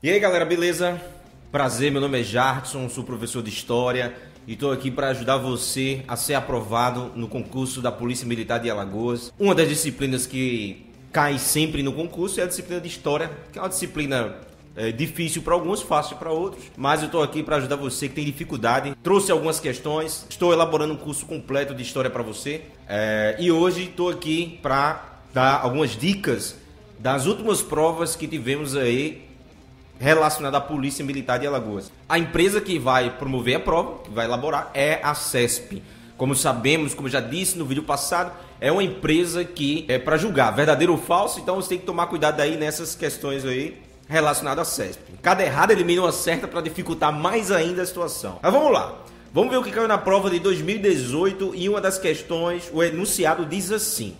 E aí galera, beleza? Prazer, meu nome é Jarkson, sou professor de História e estou aqui para ajudar você a ser aprovado no concurso da Polícia Militar de Alagoas. Uma das disciplinas que cai sempre no concurso é a disciplina de História, que é uma disciplina difícil para alguns, fácil para outros, mas eu estou aqui para ajudar você que tem dificuldade. Trouxe algumas questões, estou elaborando um curso completo de História para você e hoje estou aqui para dar algumas dicas das últimas provas que tivemos aí relacionada à Polícia Militar de Alagoas. A empresa que vai promover a prova, que vai elaborar, é a CESP. Como sabemos, como eu já disse no vídeo passado, é uma empresa que é para julgar verdadeiro ou falso, então você tem que tomar cuidado aí nessas questões aí relacionadas à CESP. Cada errada elimina uma certa para dificultar mais ainda a situação. Mas vamos lá. Vamos ver o que caiu na prova de 2018 e uma das questões, o enunciado diz assim: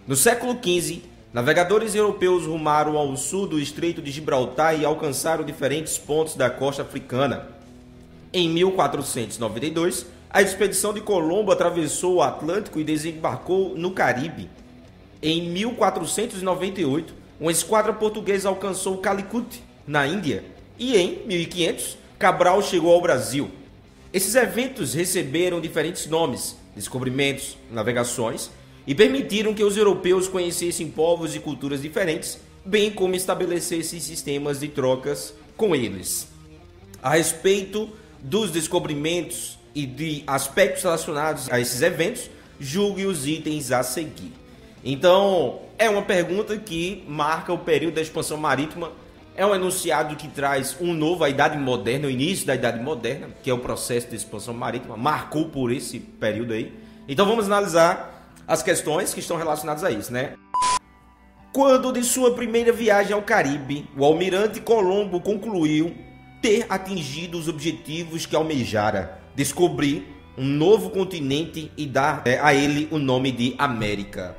no século XV, navegadores europeus rumaram ao sul do Estreito de Gibraltar e alcançaram diferentes pontos da costa africana. Em 1492, a expedição de Colombo atravessou o Atlântico e desembarcou no Caribe. Em 1498, uma esquadra portuguesa alcançou Calicut, na Índia. E em 1500, Cabral chegou ao Brasil. Esses eventos receberam diferentes nomes: descobrimentos, navegações, e permitiram que os europeus conhecessem povos e culturas diferentes, bem como estabelecessem sistemas de trocas com eles. A respeito dos descobrimentos e de aspectos relacionados a esses eventos, julgue os itens a seguir. Então, é uma pergunta que marca o período da expansão marítima, é um enunciado que traz um novo, a Idade Moderna, o início da Idade Moderna, que é o processo de expansão marítima, marcou por esse período aí. Então vamos analisar as questões que estão relacionadas a isso, né? Quando de sua primeira viagem ao Caribe, o almirante Colombo concluiu ter atingido os objetivos que almejara: descobrir um novo continente e dar a ele o nome de América.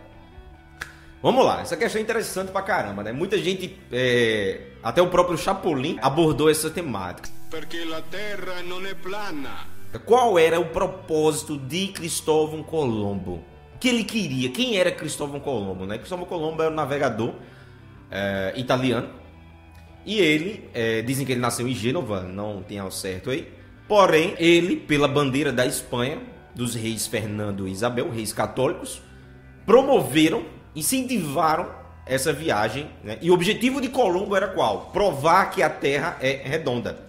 Vamos lá, essa questão é interessante pra caramba, né? Muita gente, até o próprio Chapolin abordou essa temática. Porque a terra não é plana. Qual era o propósito de Cristóvão Colombo? O que ele queria? Quem era Cristóvão Colombo, né? Cristóvão Colombo era um navegador italiano. E ele, dizem que ele nasceu em Gênova, não tem ao certo aí. Porém, ele, pela bandeira da Espanha, dos reis Fernando e Isabel, reis católicos, promoveram, incentivaram essa viagem, né? E o objetivo de Colombo era qual? Provar que a Terra é redonda.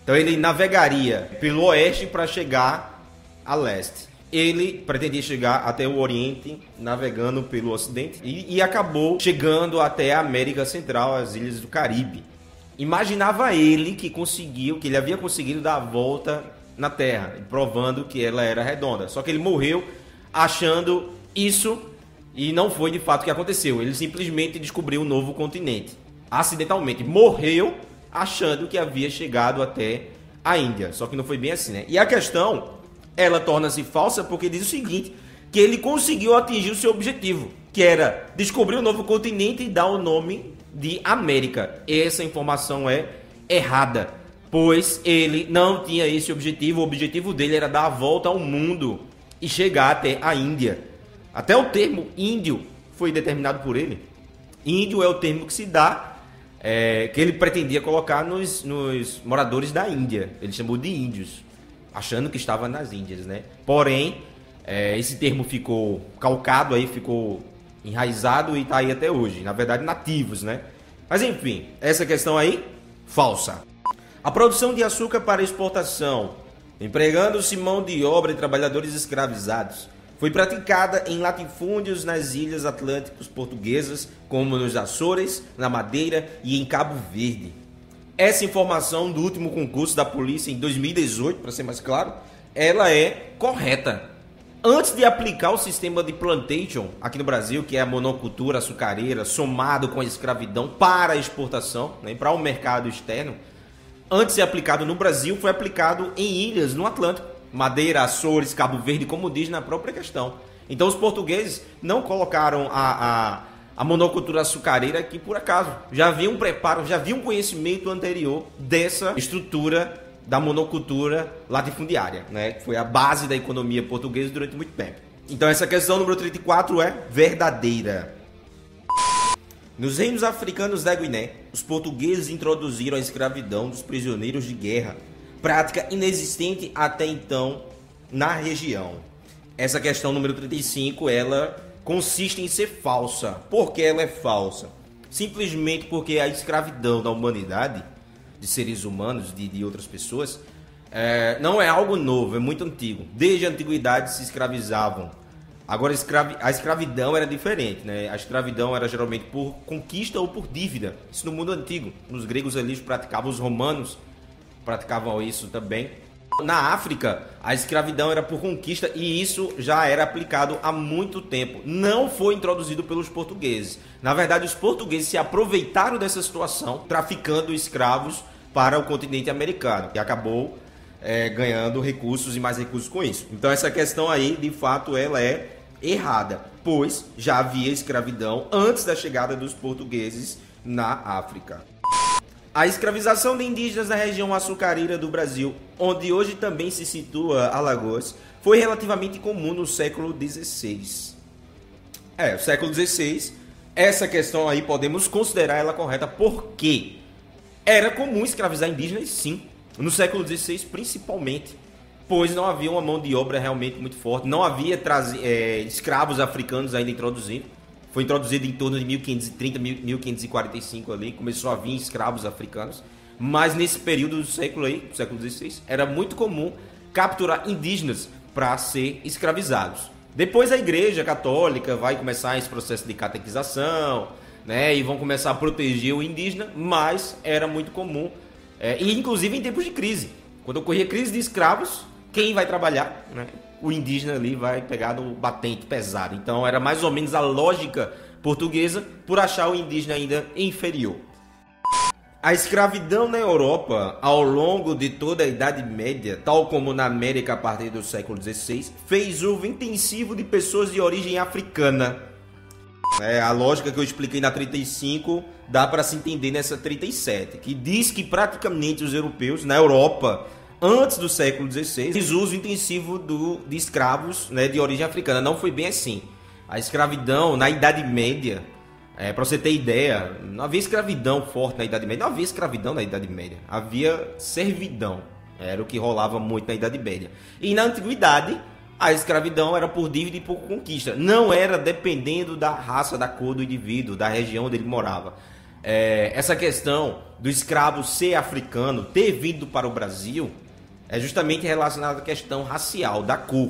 Então ele navegaria pelo oeste para chegar a leste. Ele pretendia chegar até o Oriente, navegando pelo Ocidente, e acabou chegando até a América Central, as ilhas do Caribe. Imaginava ele que ele havia conseguido dar a volta na Terra, provando que ela era redonda. Só que ele morreu achando isso, e não foi de fato o que aconteceu. Ele simplesmente descobriu um novo continente, acidentalmente. Morreu achando que havia chegado até a Índia. Só que não foi bem assim, né? E a questão, ela torna-se falsa porque diz o seguinte, que ele conseguiu atingir o seu objetivo, que era descobrir um novo continente e dar o nome de América. Essa informação é errada, pois ele não tinha esse objetivo. O objetivo dele era dar a volta ao mundo e chegar até a Índia. Até o termo índio foi determinado por ele. Índio é o termo que se dá, que ele pretendia colocar nos moradores da Índia. Ele chamou de índios, achando que estava nas Índias, né? Porém, esse termo ficou calcado aí, ficou enraizado e está aí até hoje. Na verdade, nativos, né? Mas enfim, essa questão aí, falsa. A produção de açúcar para exportação, empregando-se mão de obra e trabalhadores escravizados, foi praticada em latifúndios nas ilhas atlânticas portuguesas, como nos Açores, na Madeira e em Cabo Verde. Essa informação do último concurso da polícia em 2018, para ser mais claro, ela é correta. Antes de aplicar o sistema de plantation aqui no Brasil, que é a monocultura açucareira, somado com a escravidão para a exportação, né, para o mercado externo, antes de ser aplicado no Brasil, foi aplicado em ilhas no Atlântico, Madeira, Açores, Cabo Verde, como diz na própria questão. Então os portugueses não colocaram a monocultura açucareira aqui por acaso. Já havia um preparo, já havia um conhecimento anterior dessa estrutura da monocultura latifundiária, né? Foi a base da economia portuguesa durante muito tempo. Então essa questão número 34 é verdadeira. Nos reinos africanos da Guiné, os portugueses introduziram a escravidão dos prisioneiros de guerra, prática inexistente até então na região. Essa questão número 35, ela consiste em ser falsa. Por que ela é falsa? Simplesmente porque a escravidão da humanidade, de seres humanos, de outras pessoas, não é algo novo, é muito antigo. Desde a antiguidade se escravizavam. Agora, a escravidão era diferente, né? A escravidão era geralmente por conquista ou por dívida. Isso no mundo antigo. Os gregos ali praticavam, os romanos praticavam isso também. Na África, a escravidão era por conquista e isso já era aplicado há muito tempo. Não foi introduzido pelos portugueses. Na verdade, os portugueses se aproveitaram dessa situação, traficando escravos para o continente americano. E acabou ganhando recursos e mais recursos com isso. Então essa questão aí, de fato, ela é errada, pois já havia escravidão antes da chegada dos portugueses na África. A escravização de indígenas na região açucareira do Brasil, onde hoje também se situa Alagoas, foi relativamente comum no século XVI. O século XVI, essa questão aí podemos considerar ela correta, porque era comum escravizar indígenas, sim, no século XVI principalmente, pois não havia uma mão de obra realmente muito forte, não havia escravos africanos ainda introduzidos. Foi introduzido em torno de 1530, 1545 ali, começou a vir escravos africanos. Mas nesse período do século XVI, era muito comum capturar indígenas para ser escravizados. Depois a Igreja Católica vai começar esse processo de catequização, né, e vão começar a proteger o indígena, mas era muito comum, e inclusive em tempos de crise. Quando ocorria crise de escravos, quem vai trabalhar, né? O indígena ali vai pegar no batente pesado. Então era mais ou menos a lógica portuguesa por achar o indígena ainda inferior. A escravidão na Europa, ao longo de toda a Idade Média, tal como na América a partir do século XVI, fez uso intensivo de pessoas de origem africana. A lógica que eu expliquei na 35 dá para se entender nessa 37, que diz que praticamente os europeus na Europa, antes do século XVI, fez uso intensivo de escravos, né, de origem africana. Não foi bem assim. A escravidão na Idade Média, para você ter ideia, não havia escravidão forte na Idade Média. Não havia escravidão na Idade Média. Havia servidão. Era o que rolava muito na Idade Média. E na Antiguidade, a escravidão era por dívida e por conquista. Não era dependendo da raça, da cor do indivíduo, da região onde ele morava. Essa questão do escravo ser africano, ter vindo para o Brasil, é justamente relacionado à questão racial, da cor.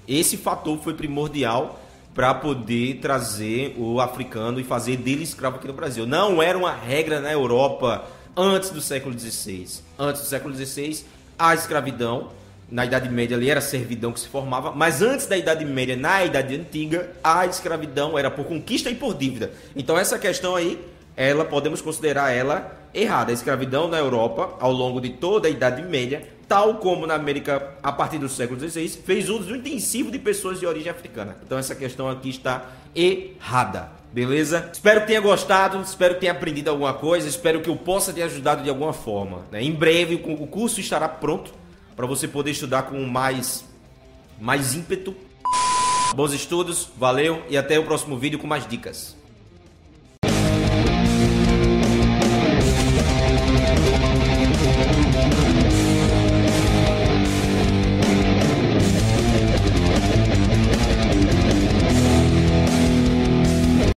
Esse fator foi primordial para poder trazer o africano e fazer dele escravo aqui no Brasil. Não era uma regra na Europa antes do século XVI. Antes do século XVI, a escravidão, na Idade Média ali era servidão que se formava, mas antes da Idade Média, na Idade Antiga, a escravidão era por conquista e por dívida. Então essa questão aí, podemos considerar ela errada. A escravidão na Europa, ao longo de toda a Idade Média, tal como na América a partir do século XVI, fez uso intensivo de pessoas de origem africana. Então essa questão aqui está errada, beleza? Espero que tenha gostado, espero que tenha aprendido alguma coisa, espero que eu possa ter ajudado de alguma forma, né? Em breve o curso estará pronto para você poder estudar com mais ímpeto. Bons estudos, valeu e até o próximo vídeo com mais dicas.